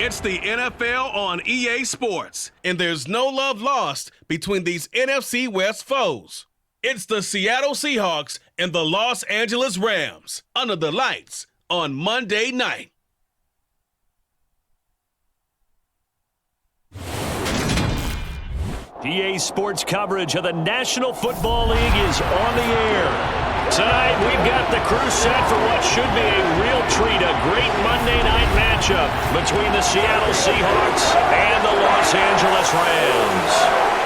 It's the NFL on EA Sports, and there's no love lost between these NFC West foes. It's the Seattle Seahawks and the Los Angeles Rams under the lights on Monday night. EA Sports coverage of the National Football League is on the air. Tonight, we've got the crew set for what should be a real treat, a great Monday night matchup between the Seattle Seahawks and the Los Angeles Rams.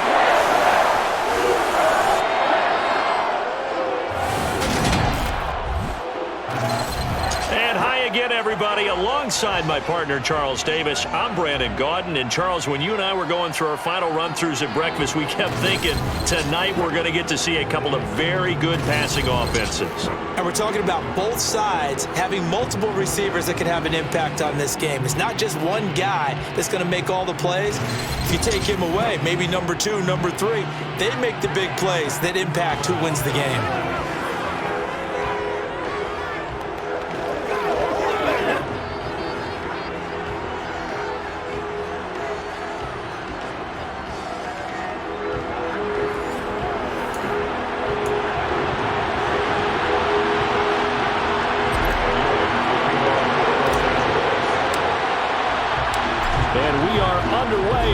Again, everybody, alongside my partner, Charles Davis, I'm Brandon Gaudin. And, Charles, when you and I were going through our final run-throughs at breakfast, we kept thinking tonight we're going to get to see a couple of very good passing offenses. And we're talking about both sides having multiple receivers that can have an impact on this game. It's not just one guy that's going to make all the plays. If you take him away, maybe number 2, number 3, they make the big plays that impact who wins the game.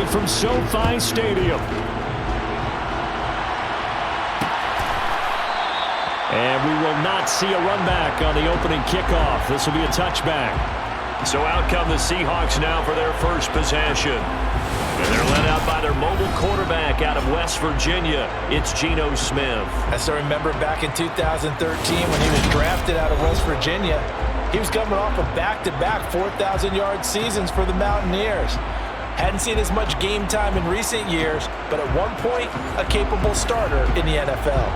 From SoFi Stadium. And we will not see a run back on the opening kickoff. This will be a touchback. So out come the Seahawks now for their first possession. And they're led out by their mobile quarterback out of West Virginia. It's Geno Smith. I still remember back in 2013 when he was drafted out of West Virginia. He was coming off of back-to-back 4,000-yard seasons for the Mountaineers. Hadn't seen as much game time in recent years, but at one point, a capable starter in the NFL.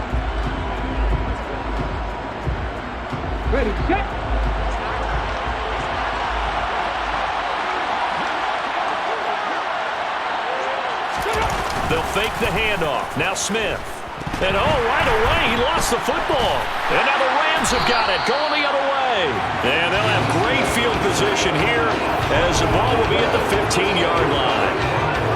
Ready, set. They'll fake the handoff. Now Smith. And right away, he lost the football. And now the Rams have got it, going the other way. And they'll have great field position here as the ball will be at the 15-yard line.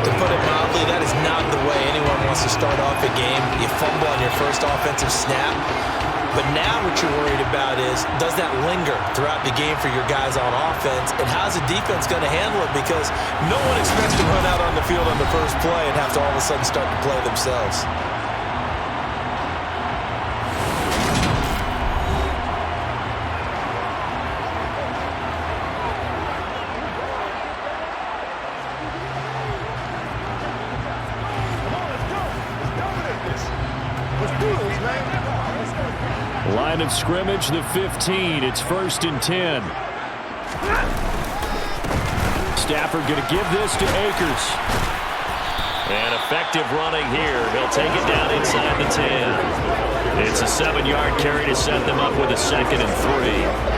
To put it mildly, that is not the way anyone wants to start off a game. You fumble on your first offensive snap. But now what you're worried about is, does that linger throughout the game for your guys on offense? And how's the defense going to handle it? Because no one expects to run out on the field on the first play and have to all of a sudden start to play themselves. Line of scrimmage, the 15. It's 1st and 10. Stafford going to give this to Akers. And effective running here. He'll take it down inside the 10. It's a 7-yard carry to set them up with a 2nd and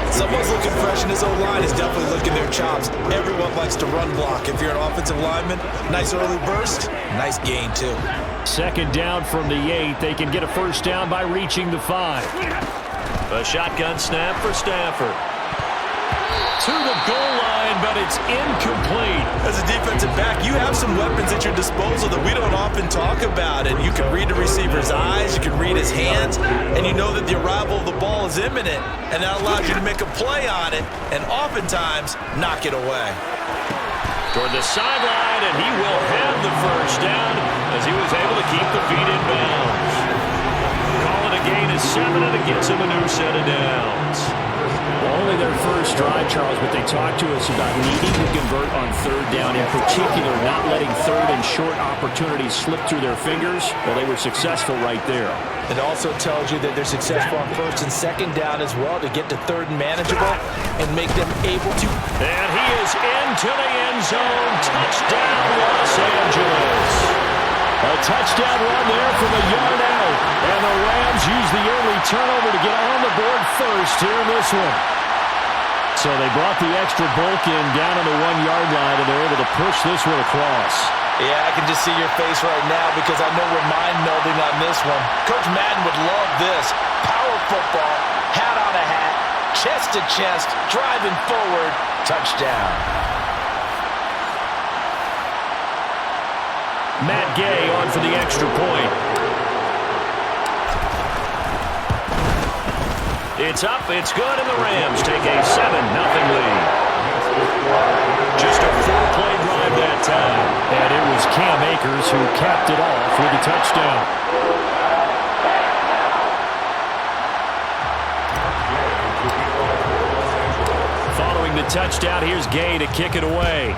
3. Someone's looking fresh, and his O-line is definitely licking their chops. Everyone likes to run block. If you're an offensive lineman, nice early burst, nice gain too. 2nd down from the 8. They can get a first down by reaching the 5. A shotgun snap for Stafford. To the goal line, but it's incomplete. As a defensive back, you have some weapons at your disposal that we don't often talk about. And you can read the receiver's eyes, you can read his hands, and you know that the arrival of the ball is imminent. And that allows you to make a play on it and oftentimes knock it away. Toward the sideline, and he will have the first down as he was able to keep the feet in bounds. Call it a gain of 7, and it gets him a new set of downs. Only their first drive, Charles, but they talked to us about needing to convert on 3rd down, in particular not letting 3rd and short opportunities slip through their fingers. Well, they were successful right there. It also tells you that they're successful on 1st and 2nd down as well to get to 3rd and manageable and make them able to. And he is into the end zone. Touchdown, Los Angeles. A touchdown run there from a yard out. And the Rams use the early turnover to get on the board first here in this one. So they brought the extra bulk in down on the 1-yard line, and they're able to push this one across. Yeah, I can just see your face right now because I know we're mind-melding on this one. Coach Madden would love this. Power football, hat on a hat, chest to chest, driving forward, touchdown. Matt Gay on for the extra point. It's up, it's good, and the Rams take a 7-0 lead. Just a 4-play drive that time. And it was Cam Akers who capped it off with a touchdown. Following the touchdown, here's Gay to kick it away.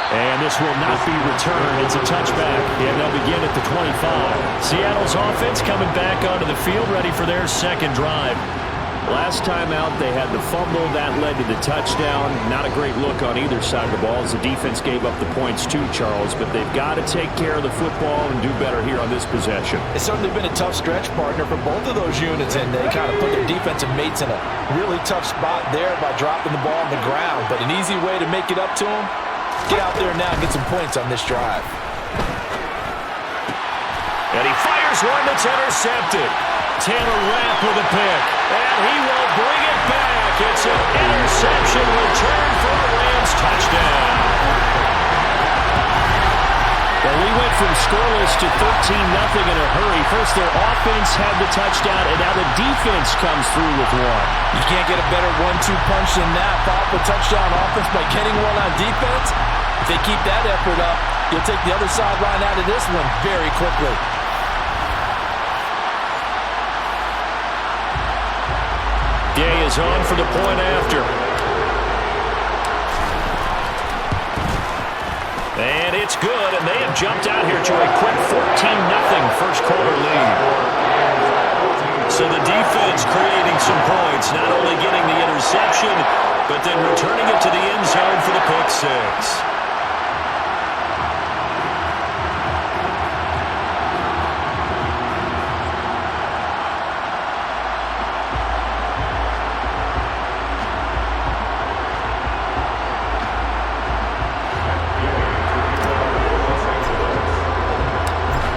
And this will not be returned. It's a touchback, and they'll begin at the 25. Seattle's offense coming back onto the field, ready for their second drive. Last time out, they had the fumble. That led to the touchdown. Not a great look on either side of the ball as the defense gave up the points too, Charles. But they've got to take care of the football and do better here on this possession. It's certainly been a tough stretch, partner, for both of those units, and they kind of put their defensive mates in a really tough spot there by dropping the ball on the ground. But an easy way to make it up to them, get out there now and get some points on this drive. And he fires one that's intercepted. Taylor Rapp with a pick. And he will bring it back. It's an interception return for a Rams touchdown. Well, we went from scoreless to 13-0 in a hurry. First, their offense had the touchdown, and now the defense comes through with one. You can't get a better 1-2 punch than that. Pop a touchdown offense by getting one on defense. If they keep that effort up, you'll take the other sideline out of this one very quickly. Gay is on for the point after. And it's good, and they have jumped out here to a quick 14-0 first quarter lead. So the defense creating some points, not only getting the interception, but then returning it to the end zone for the pick six.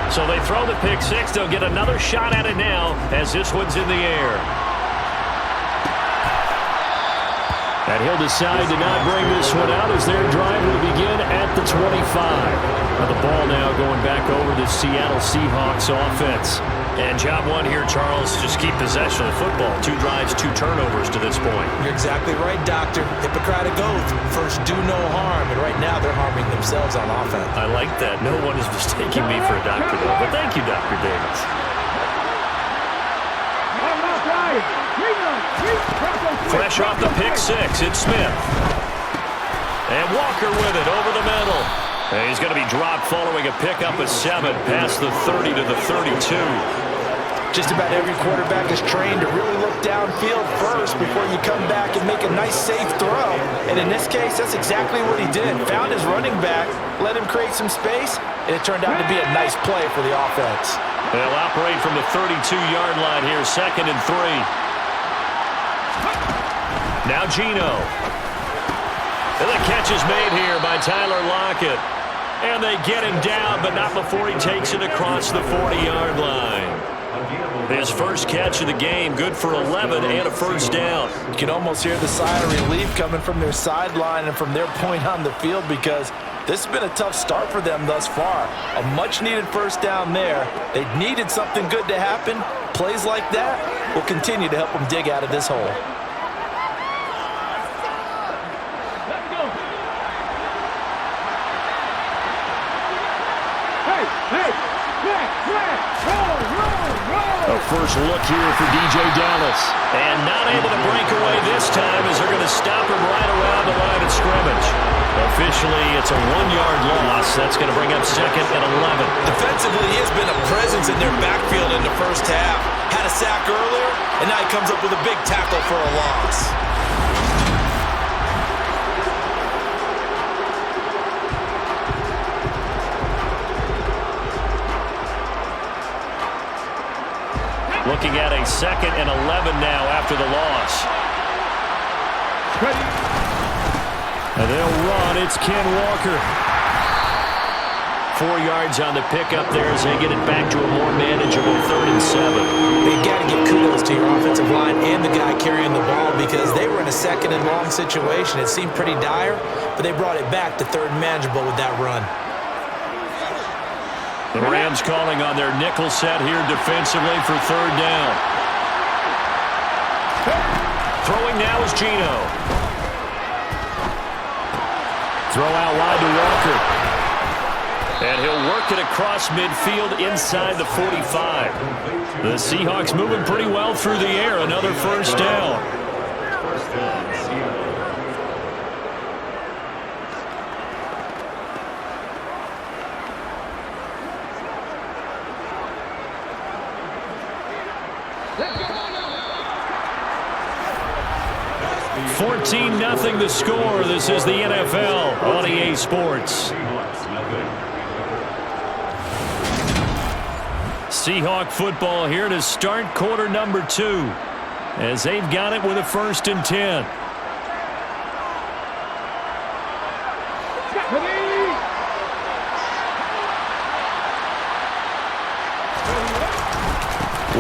So they throw the pick six. They'll get another shot at it now as this one's in the air. And he'll decide to not bring this one out as their drive will begin at the 25. Now the ball now going back over the Seattle Seahawks offense. And job one here, Charles, just keep possession of the football. 2 drives, 2 turnovers to this point. You're exactly right, Doctor. Hippocratic oath. First, do no harm. And right now, they're harming themselves on offense. I like that. No one is mistaking me for a doctor, though. But thank you, Dr. Davis. Fresh off the pick six, it's Smith. And Walker with it over the middle. And he's going to be dropped following a pickup of 7 past the 30 to the 32. Just about every quarterback is trained to really look downfield first before you come back and make a nice, safe throw. And in this case, that's exactly what he did. Found his running back, let him create some space, and it turned out to be a nice play for the offense. They'll operate from the 32-yard line here, 2nd and 3. Now Geno. And the catch is made here by Tyler Lockett. And they get him down, but not before he takes it across the 40-yard line. His first catch of the game, good for 11 and a first down. You can almost hear the sigh of relief coming from their sideline and from their point on the field because this has been a tough start for them thus far. A much-needed first down there. They needed something good to happen. Plays like that will continue to help them dig out of this hole. A first look here for DJ Dallas. And not able to break away this time as they're going to stop him right around the line of scrimmage. Officially, it's a 1-yard loss. That's going to bring up 2nd and 11. Defensively, he has been a presence in their backfield in the first half. Had a sack earlier, and now he comes up with a big tackle for a loss. Looking at a 2nd and 11 now after the loss. And they'll run. It's Ken Walker. 4 yards on the pickup there as they get it back to a more manageable 3rd and 7. You got to give kudos to your offensive line and the guy carrying the ball because they were in a 2nd and long situation. It seemed pretty dire, but they brought it back to 3rd and manageable with that run. The Rams calling on their nickel set here defensively for 3rd down. Throwing now is Geno. Throw out wide to Walker. And he'll work it across midfield inside the 45. The Seahawks moving pretty well through the air. Another 1st down. Let's go. 14-0 the score. This is the NFL on EA Sports. Seahawk football here to start quarter number 2 as they've got it with a 1st and 10.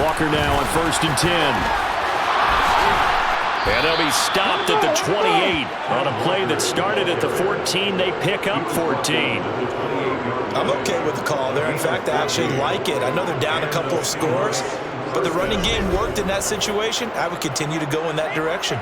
Walker now on 1st and 10. And they'll be stopped at the 28 on a play that started at the 14. They pick up 14. I'm okay with the call there. In fact, I actually like it. I know they're down a couple of scores, but the running game worked in that situation. I would continue to go in that direction.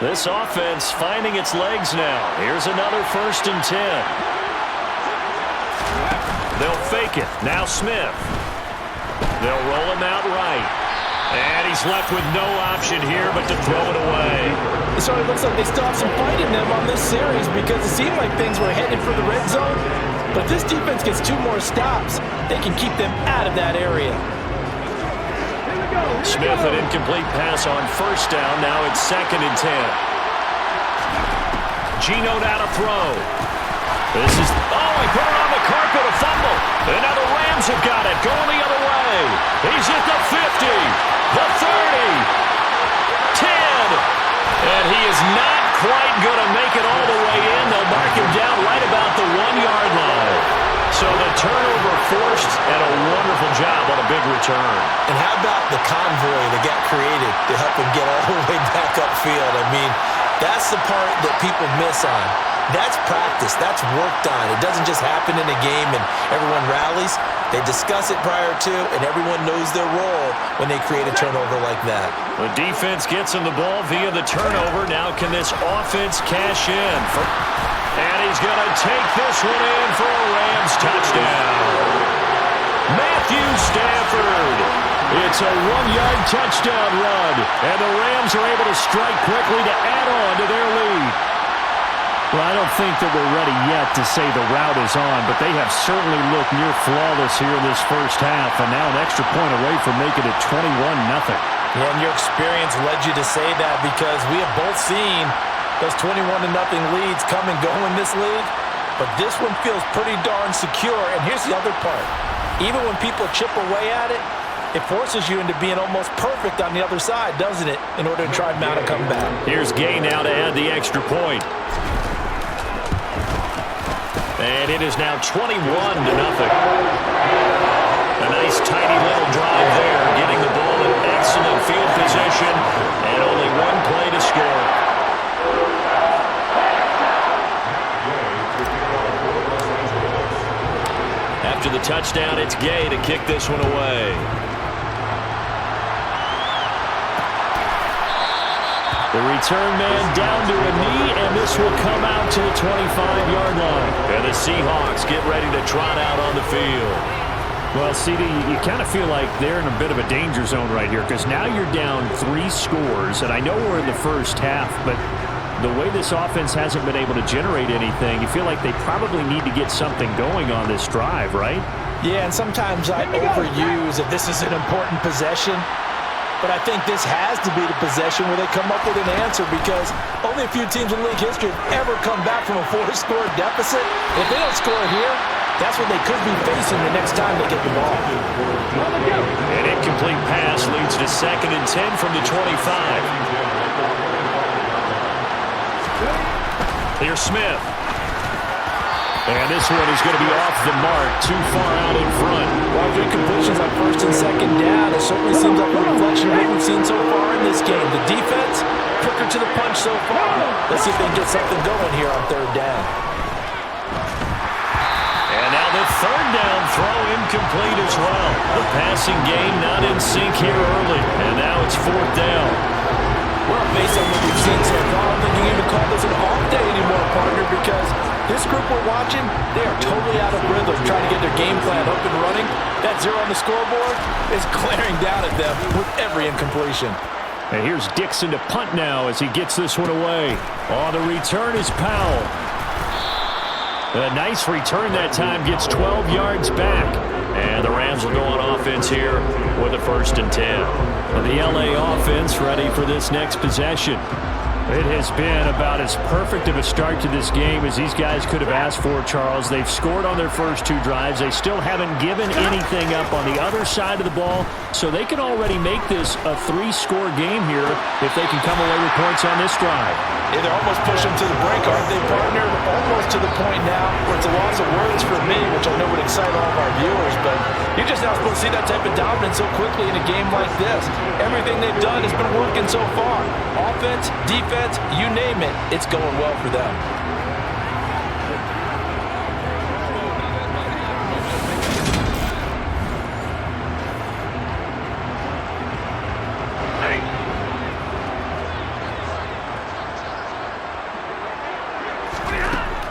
This offense finding its legs now. Here's another 1st and 10. They'll fake it. Now Smith. They'll roll him out right. And he's left with no option here but to throw it away. So it looks like they still have some fight in them on this series because it seemed like things were headed for the red zone. But this defense gets 2 more stops. They can keep them out of that area. Smith, an incomplete pass on 1st down. Now it's 2nd and 10. Geno now to throw. This is, he put it on the carpet, a fumble. And now the Rams have got it, going the other way. He's at the 50, the 30, 10. And he is not quite going to make it all the way in. They'll mark him down right about the 1-yard line. So the turnover forced, and a wonderful job on a big return. And how about the convoy that got created to help him get all the way back upfield? I mean, that's the part that people miss on. That's practice. That's worked on. It doesn't just happen in a game and everyone rallies. They discuss it prior to, and everyone knows their role when they create a turnover like that. The defense gets him the ball via the turnover. Now can this offense cash in? And he's going to take this one in for a Rams touchdown. Matthew Stafford. It's a 1-yard touchdown run. And the Rams are able to strike quickly to add on to their lead. Well, I don't think that we're ready yet to say the route is on, but they have certainly looked near flawless here in this 1st half, and now an extra point away from making it 21-0. Yeah, and your experience led you to say that because we have both seen those 21-0 leads come and go in this league, but this one feels pretty darn secure. And here's the other part. Even when people chip away at it, it forces you into being almost perfect on the other side, doesn't it, in order to try and mount a comeback. Here's Gay now to add the extra point. And it is now 21-0. A nice tidy little drive there, getting the ball in excellent field position, and only 1 play to score. After the touchdown, it's Gay to kick this one away. The return man down to a knee, and this will come out to the 25-yard line. And the Seahawks get ready to trot out on the field. Well, CD, you kind of feel like they're in a bit of a danger zone right here because now you're down 3 scores, and I know we're in the 1st half, but the way this offense hasn't been able to generate anything, you feel like they probably need to get something going on this drive, right? Yeah, and sometimes I overuse if this is an important possession. but I think this has to be the possession where they come up with an answer, because only a few teams in league history have ever come back from a 4-score deficit. If they don't score here, that's what they could be facing the next time they get the ball. An incomplete pass leads to 2nd and 10 from the 25. Here's Smith. And this one is going to be off the mark, too far out in front. Larger completions on 1st and 2nd down. It certainly seems like a reflection of what we've seen so far in this game. The defense, quicker to the punch so far. Let's see if they can get something going here on 3rd down. And now the 3rd down throw incomplete as well. The passing game not in sync here early. And now it's 4th down. Well, based on what we've seen so far, I don't think you can even call this an off day anymore, partner, because this group we're watching, they are totally out of rhythm, trying to get their game plan up and running. That 0 on the scoreboard is glaring down at them with every incompletion. And here's Dixon to punt now as he gets this one away. On the return is Powell. A nice return that time, gets 12 yards back. And the Rams will go on offense here with a 1st and 10. The LA offense ready for this next possession. It has been about as perfect of a start to this game as these guys could have asked for, Charles. They've scored on their first 2 drives. They still haven't given anything up on the other side of the ball, so they can already make this a 3-score game here if they can come away with points on this drive. Yeah, they're almost pushing to the brink, aren't they, partner? Almost to the point now where it's a loss of words for me, which I know would excite all of our viewers, but you're just not supposed to see that type of dominance so quickly in a game like this. Everything they've done has been working so far. Offense, defense, you name it, it's going well for them.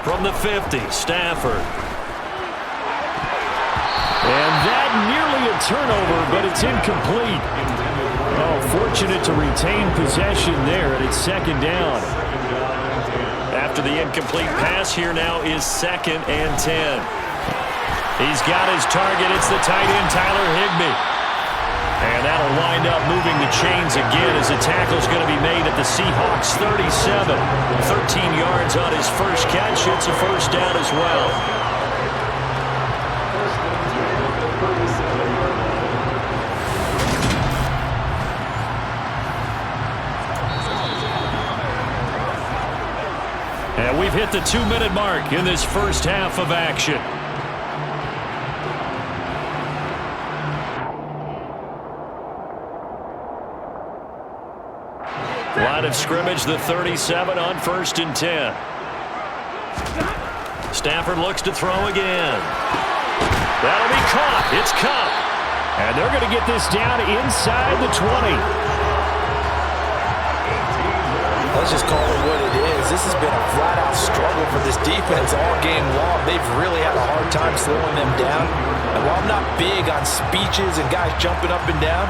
From the 50, Stafford. And that nearly a turnover, but it's incomplete. Oh, fortunate to retain possession there, and it's 2nd down. After the incomplete pass, here now is 2nd and 10. He's got his target. It's the tight end, Tyler Higbee. And that'll wind up moving the chains again as the tackle's going to be made at the Seahawks 37. 13 yards on his first catch. It's a 1st down as well. And we've hit the 2-minute mark in this first half of action. Line of scrimmage, the 37 on 1st and 10. Stafford looks to throw again. That'll be caught. It's Cup. And they're going to get this down inside the 20. Let's just call it what it is. This has been a flat-out struggle for this defense all game long. They've really had a hard time slowing them down. And while I'm not big on speeches and guys jumping up and down,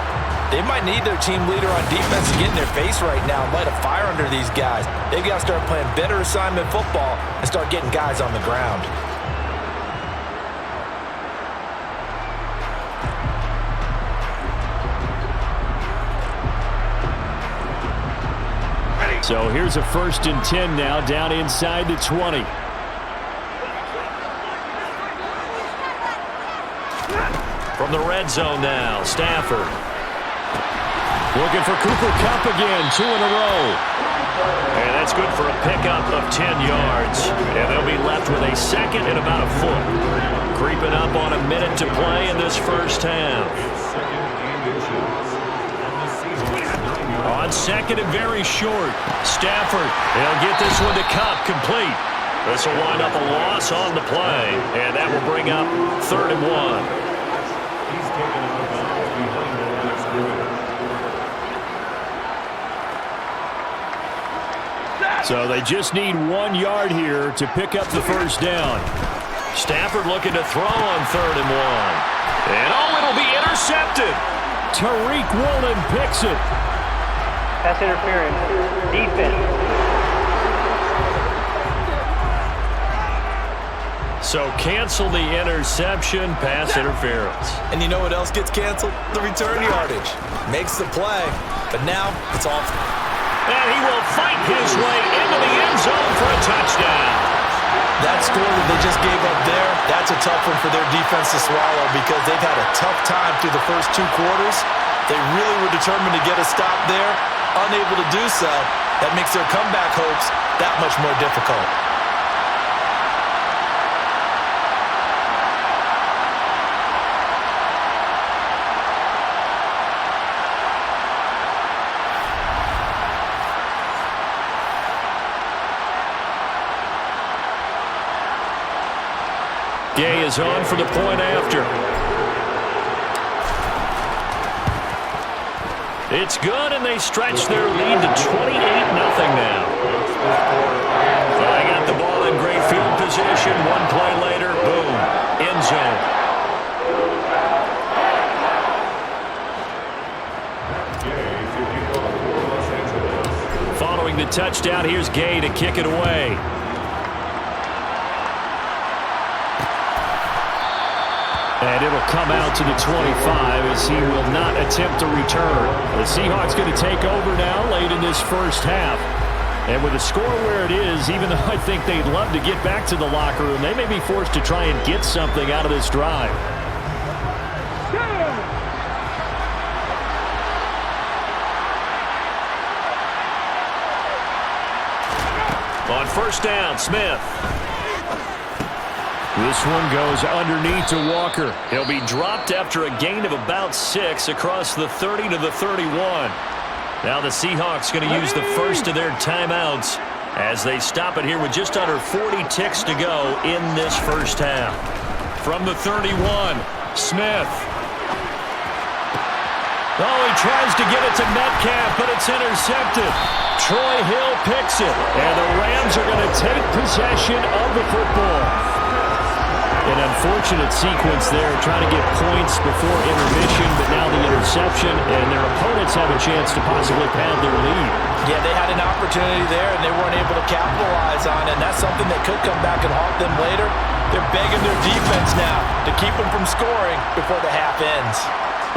they might need their team leader on defense to get in their face right now and light a fire under these guys. They've got to start playing better assignment football and start getting guys on the ground. So here's a 1st and 10 now, down inside the 20. From the red zone now, Stafford. Looking for Cooper Kupp again, 2 in a row. And that's good for a pickup of 10 yards. And they'll be left with a 2nd and about a foot. Creeping up on a minute to play in this first half. On 2nd and very short, Stafford. He'll get this one to Kupp, complete. This will wind up a loss on the play. And that will bring up 3rd and 1. So they just need 1 yard here to pick up the 1st down. Stafford looking to throw on 3rd and 1. And oh, it'll be intercepted. Tariq Woolen picks it. Pass interference. Defense. So cancel the interception, pass interference. And you know what else gets canceled? The return yardage. Makes the play, but now it's off. And he will fight his way into the end zone for a touchdown. That score that they just gave up there, that's a tough one for their defense to swallow because they've had a tough time through the first 2 quarters. They really were determined to get a stop there, unable to do so. That makes their comeback hopes that much more difficult. Gay is on for the point after. It's good, and they stretch their lead to 28-0 now. They got the ball in great field position. 1 play later, boom, end zone. Following the touchdown, here's Gay to kick it away. And it'll come out to the 25 as he will not attempt to return. The Seahawks going to take over now late in this first half. And with the score where it is, even though I think they'd love to get back to the locker room, they may be forced to try and get something out of this drive. On first down, Smith. This one goes underneath to Walker. He'll be dropped after a gain of about 6 across the 30 to the 31. Now the Seahawks going to use the first of their timeouts as they stop it here with just under 40 ticks to go in this first half. From the 31, Smith. Oh, he tries to get it to Metcalf, but it's intercepted. Troy Hill picks it, and the Rams are going to take possession of the football. An unfortunate sequence there, trying to get points before intermission, but now the interception, and their opponents have a chance to possibly pad their lead. Yeah, they had an opportunity there, and they weren't able to capitalize on it, and that's something that could come back and haunt them later. They're begging their defense now to keep them from scoring before the half ends.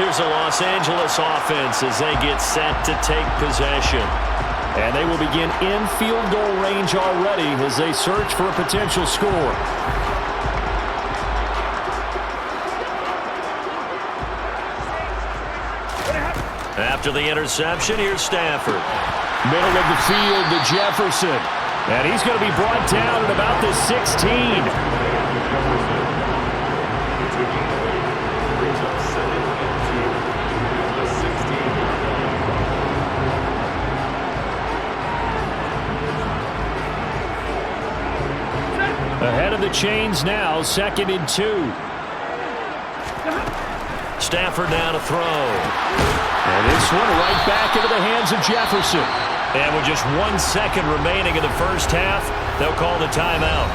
Here's the Los Angeles offense as they get set to take possession. And they will begin in field goal range already as they search for a potential score. After the interception, here's Stafford. Middle of the field to Jefferson. And he's going to be brought down at about the 16. Ahead of the chains now, 2nd and 2. Stafford now to throw. And this one right back into the hands of Jefferson. And with just 1 second remaining in the first half, they'll call the timeout.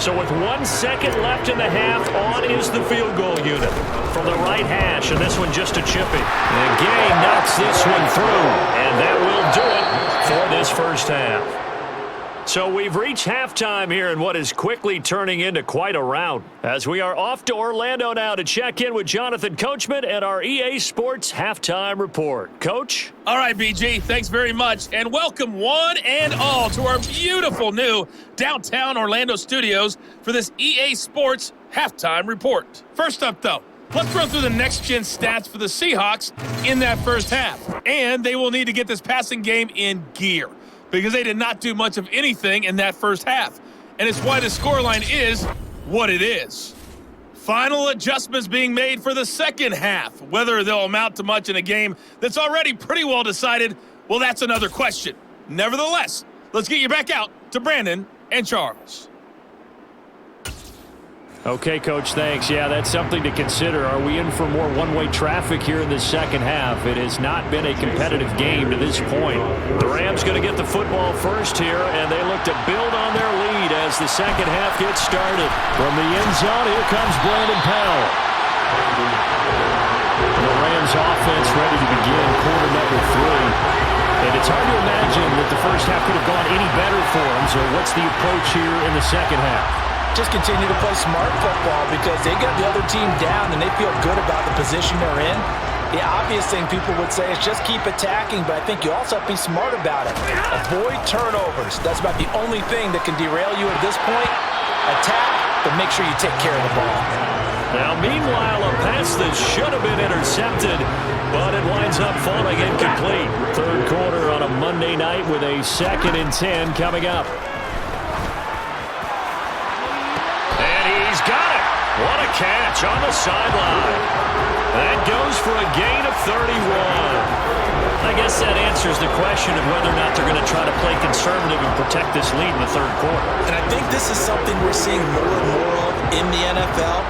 So with 1 second left in the half, on is the field goal unit from the right hash, and this one just a chippy. And Gay knocks this one through, and that will do it for this first half. So we've reached halftime here in what is quickly turning into quite a rout, as we are off to Orlando now to check in with Jonathan Coachman and our EA Sports Halftime Report. Coach? All right, BG, thanks very much, and welcome one and all to our beautiful new downtown Orlando studios for this EA Sports Halftime Report. First up, though, let's run through the next-gen stats for the Seahawks in that first half, and they will need to get this passing game in gear, because they did not do much of anything in that first half. And it's why the scoreline is what it is. Final adjustments being made for the second half. Whether they'll amount to much in a game that's already pretty well decided, well, that's another question. Nevertheless, let's get you back out to Brandon and Charles. Okay, Coach, thanks. Yeah, that's something to consider. Are we in for more one-way traffic here in the second half? It has not been a competitive game to this point. The Rams going to get the football first here, and they look to build on their lead as the second half gets started. From the end zone, here comes Brandon Powell. The Rams offense ready to begin quarter number 3. And it's hard to imagine that the first half could have gone any better for them. So what's the approach here in the second half? Just continue to play smart football because they got the other team down and they feel good about the position they're in. The obvious thing people would say is just keep attacking, but I think you also have to be smart about it. Avoid turnovers. That's about the only thing that can derail you at this point. Attack, but make sure you take care of the ball. Now, meanwhile, a pass that should have been intercepted, but it winds up falling incomplete. Third quarter on a Monday night with a 2nd and 10 coming up. And he's got it. What a catch on the sideline. That goes for a gain of 31. I guess that answers the question of whether or not they're going to try to play conservative and protect this lead in the third quarter. And I think this is something we're seeing more and more of in the NFL.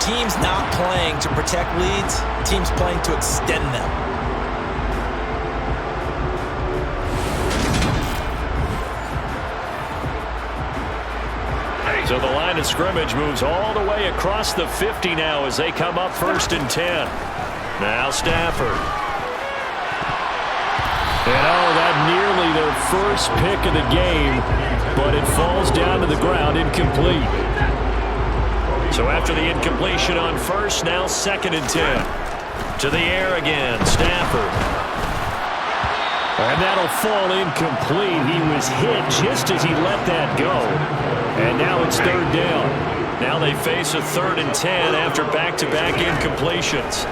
Teams not playing to protect leads, teams playing to extend them. So the line of scrimmage moves all the way across the 50 now as they come up 1st and 10. Now Stafford. And that nearly their first pick of the game, but it falls down to the ground incomplete. So after the incompletion on first, now 2nd and 10. To the air again, Stafford. And that'll fall incomplete. He was hit just as he let that go. And now it's 3rd down. Now they face a 3rd and 10 after back-to-back incompletions.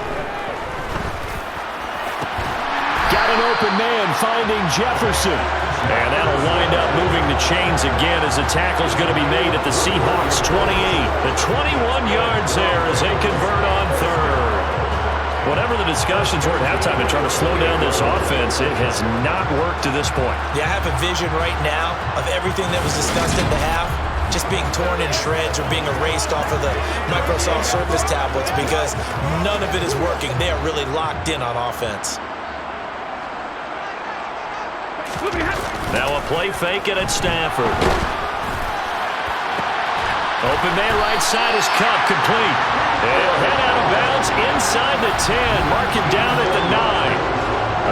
Got an open man finding Jefferson. And that'll wind up moving the chains again as the tackle's going to be made at the Seahawks 28. The 21 yards there as they convert on 3rd. Whatever the discussions were at halftime and trying to slow down this offense, it has not worked to this point. Yeah, I have a vision right now of everything that was discussed at the half just being torn in shreds or being erased off of the Microsoft Surface tablets because none of it is working. They are really locked in on offense. Now a play fake it at Stafford. Open man right side is Cup, complete. He'll head out of bounds inside the 10. Mark him down at the 9.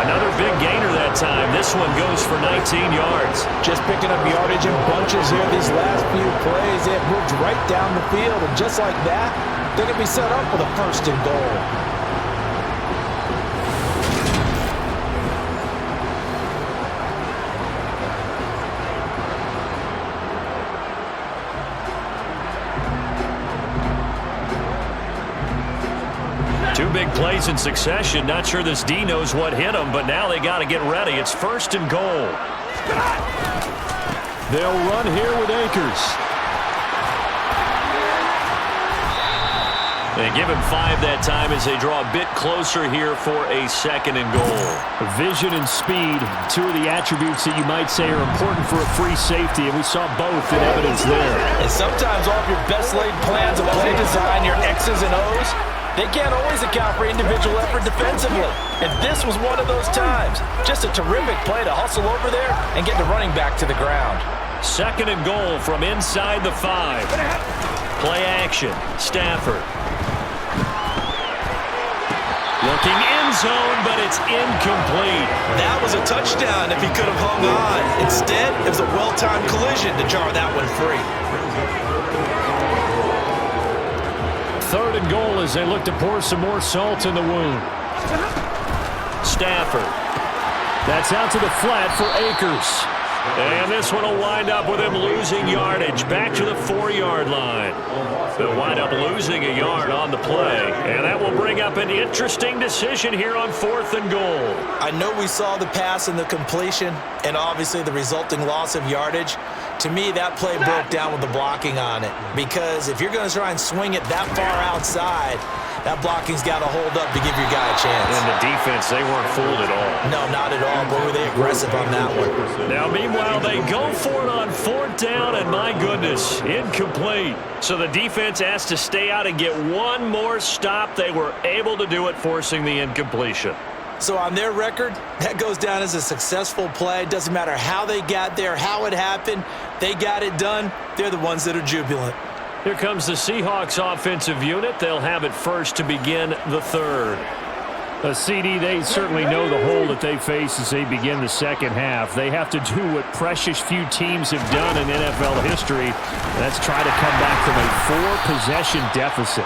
Another big gainer that time. This one goes for 19 yards. Just picking up yardage in bunches here these last few plays. They have moved right down the field, and just like that, they're going to be set up with a 1st and goal. Two big plays in succession. Not sure this D knows what hit him, but now they got to get ready. It's 1st and goal. They'll run here with Akers. They give him 5 that time as they draw a bit closer here for a 2nd and goal. Vision and speed, two of the attributes that you might say are important for a free safety, and we saw both in evidence there. And sometimes all of your best laid plans of play design, your X's and O's, they can't always account for individual effort defensively. And this was one of those times. Just a terrific play to hustle over there and get the running back to the ground. 2nd and goal from inside the 5. Play action. Stafford. Looking end zone, but it's incomplete. That was a touchdown if he could have hung on. Instead, it was a well-timed collision to jar that one free. 3rd and goal as they look to pour some more salt in the wound. Stafford. That's out to the flat for Akers. And this one will wind up with him losing yardage back to the 4-yard line. They'll wind up losing a yard on the play. And that will bring up an interesting decision here on 4th and goal. I know we saw the pass and the completion and obviously the resulting loss of yardage. To me, that play broke down with the blocking on it. Because if you're going to try and swing it that far outside, that blocking's got to hold up to give your guy a chance. And the defense, they weren't fooled at all. No, not at all. Boy, were they aggressive on that one. Now, meanwhile, they go for it on 4th down, and my goodness, incomplete. So the defense has to stay out and get one more stop. They were able to do it, forcing the incompletion. So on their record, that goes down as a successful play. Doesn't matter how they got there, how it happened. They got it done. They're the ones that are jubilant. Here comes the Seahawks offensive unit. They'll have it first to begin the 3rd. CD, they certainly know the hole that they face as they begin the second half. They have to do what precious few teams have done in NFL history. That's try to come back from a 4-possession deficit.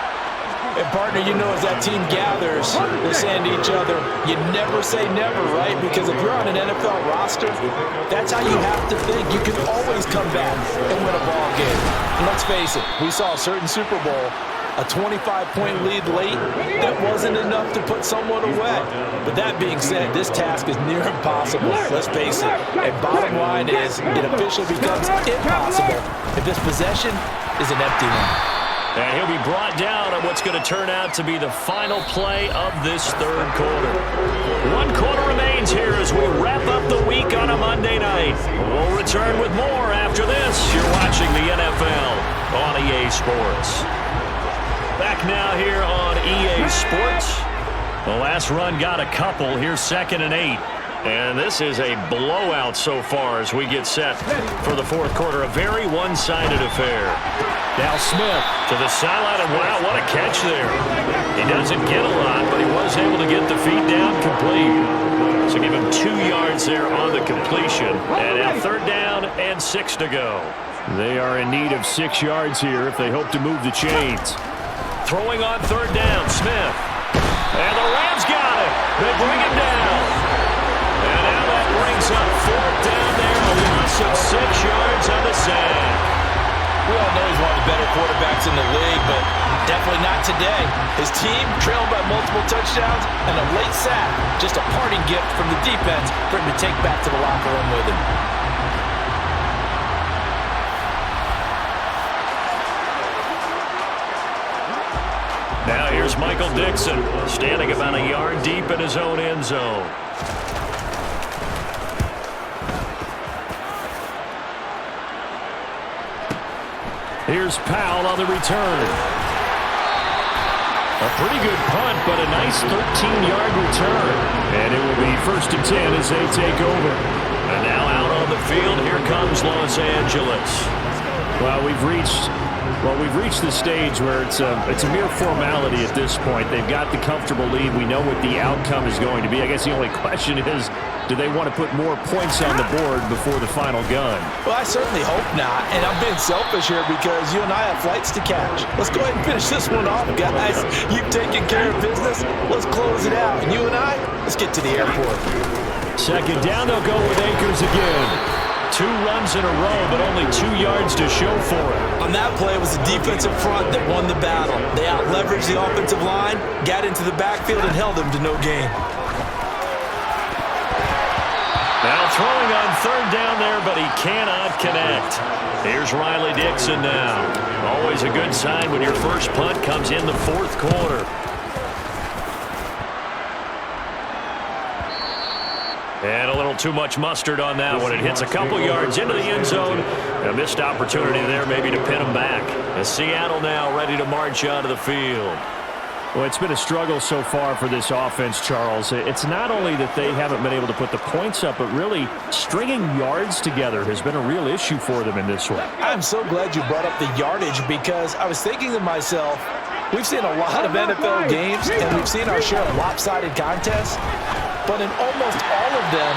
And partner, you know, as that team gathers, they're saying to each other, you never say never, right? Because if you're on an NFL roster, that's how you have to think. You can always come back and win a ball game. And let's face it, we saw a certain Super Bowl, a 25-point lead late, that wasn't enough to put someone away. But that being said, this task is near impossible. Let's face it. And bottom line is, it officially becomes impossible if this possession is an empty one. And he'll be brought down on what's going to turn out to be the final play of this third quarter. 1 quarter remains here as we wrap up the week on a Monday night. We'll return with more after this. You're watching the NFL on EA Sports. Back now here on EA Sports. The last run got a couple. Here's 2nd and 8. And this is a blowout so far as we get set for the fourth quarter. A very one-sided affair. Now Smith to the sideline, and wow, what a catch there. He doesn't get a lot, but he was able to get the feet down complete. So give him 2 yards there on the completion. And now 3rd down and 6 to go. They are in need of 6 yards here if they hope to move the chains. Throwing on 3rd down, Smith. And the Rams got it. They bring him down. And now that brings up 4th down there, a loss of 6 yards on the sack. We all know he's one of the better quarterbacks in the league, but definitely not today. His team trailed by multiple touchdowns and a late sack. Just a parting gift from the defense for him to take back to the locker room with him. Now here's Michael Dixon, standing about a yard deep in his own end zone. Here's Powell on the return. A pretty good punt, but a nice 13-yard return. And it will be 1st and 10 as they take over. And now out on the field, here comes Los Angeles. Well, we've reached the stage where it's a mere formality at this point. They've got the comfortable lead. We know what the outcome is going to be. I guess the only question is, do they want to put more points on the board before the final gun? Well, I certainly hope not. And I'm being selfish here because you and I have flights to catch. Let's go ahead and finish this one off, guys. You've taken care of business. Let's close it out. And you and I, let's get to the airport. 2nd down, they'll go with Akers again. 2 runs in a row, but only 2 yards to show for it. On that play, it was the defensive front that won the battle. They out-leveraged the offensive line, got into the backfield, and held them to no gain. Now throwing on 3rd down there, but he cannot connect. Here's Riley Dixon now. Always a good sign when your first punt comes in the 4th quarter. And a little too much mustard on that one. It hits a couple yards into the end zone. A missed opportunity there maybe to pin him back. As Seattle now ready to march out of the field. Well, it's been a struggle so far for this offense, Charles. It's not only that they haven't been able to put the points up, but really stringing yards together has been a real issue for them in this one. I'm so glad you brought up the yardage because I was thinking to myself, we've seen a lot of NFL games and we've seen our share of lopsided contests, but in almost all of them,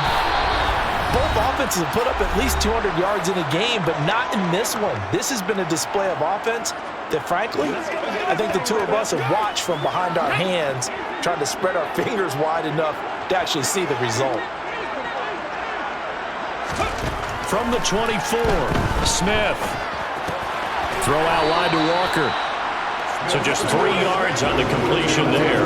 both offenses have put up at least 200 yards in a game, but not in this one. This has been a display of offense that, frankly, I think the two of us have watched from behind our hands, trying to spread our fingers wide enough to actually see the result. From the 24, Smith. Throw out wide to Walker. So just 3 yards on the completion there.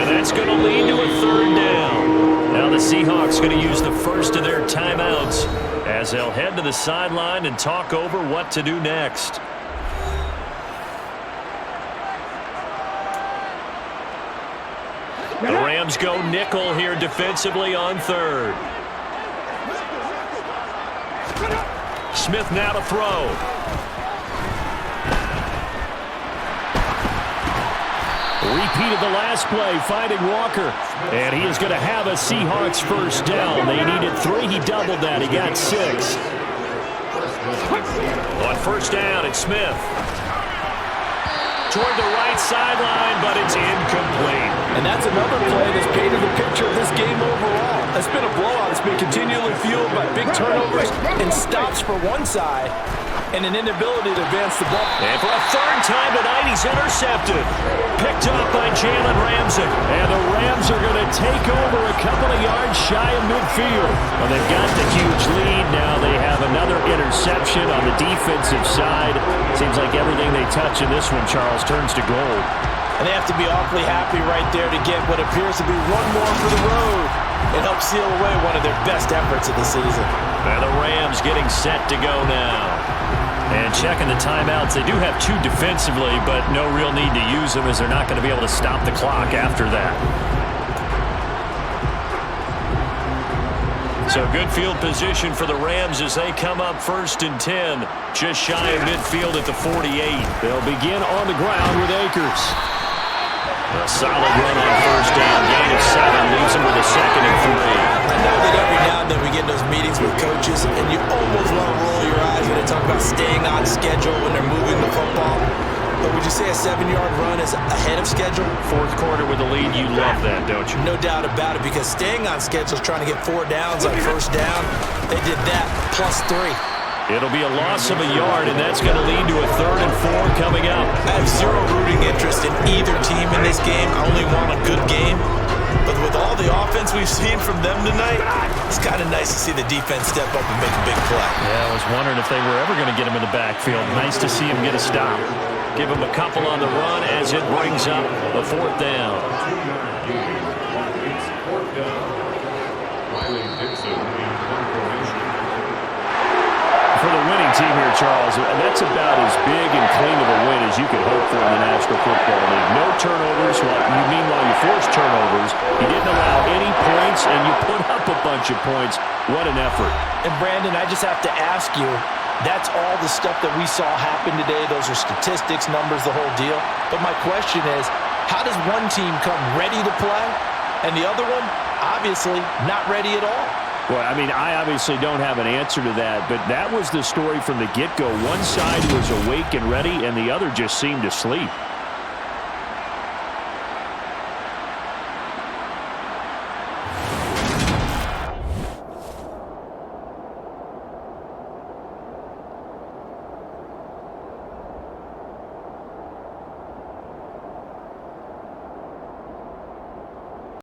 And that's going to lead to a 3rd down. Now the Seahawks going to use the first of their timeouts as they'll head to the sideline and talk over what to do next. The Rams go nickel here defensively on 3rd. Smith now to throw. Repeated the last play, finding Walker. And he is going to have a Seahawks 1st down. They needed 3. He doubled that. He got 6. On 1st down, it's Smith. toward the right sideline, but it's incomplete. And that's another play that's painted the picture of this game overall. It's been a blowout. It's been continually fueled by big turnovers and stops for one side and an inability to advance the ball. And for a third time tonight, he's intercepted. Picked up by Jalen Ramsey. And the Rams are going to take over a couple of yards shy of midfield. Well, they've got the huge lead. Now they have another interception on the defensive side. Seems like everything they touch in this one, Charles, turns to gold. And they have to be awfully happy right there to get what appears to be one more for the road. It helps seal away one of their best efforts of the season. And the Rams getting set to go now. And checking the timeouts. They do have two defensively, but no real need to use them as they're not going to be able to stop the clock after that. So good field position for the Rams as they come up 1st and 10. Just shy of midfield at the 48. They'll begin on the ground with Akers. A solid run on 1st down. Gain of 7 leaves them with a 2nd and 3. I know that every now and then we get in those meetings with coaches, and you almost want to roll your eyes when they talk about staying on schedule when they're moving the football. But would you say a 7-yard run is ahead of schedule? 4th quarter with the lead, you love that, don't you? No doubt about it, because staying on schedule is trying to get 4 downs on 1st down. They did that plus 3. It'll be a loss of a yard, and that's going to lead to a 3rd and 4 coming up. I have zero rooting interest in either team in this game. I only want a good game. But with all the offense we've seen from them tonight, it's kind of nice to see the defense step up and make a big play. Yeah, I was wondering if they were ever going to get him in the backfield. Nice to see him get a stop. Give him a couple on the run as it brings up the 4th down. For the winning team here, Charles, that's about as big and clean of a win as you could hope for in the National Football League. No turnovers. Meanwhile, you forced turnovers. You didn't allow any points, and you put up a bunch of points. What an effort. And, Brandon, I just have to ask you, that's all the stuff that we saw happen today. Those are statistics, numbers, the whole deal. But my question is, how does one team come ready to play, and the other one, obviously, not ready at all? Well, I mean, I obviously don't have an answer to that, but that was the story from the get-go. One side was awake and ready, and the other just seemed asleep.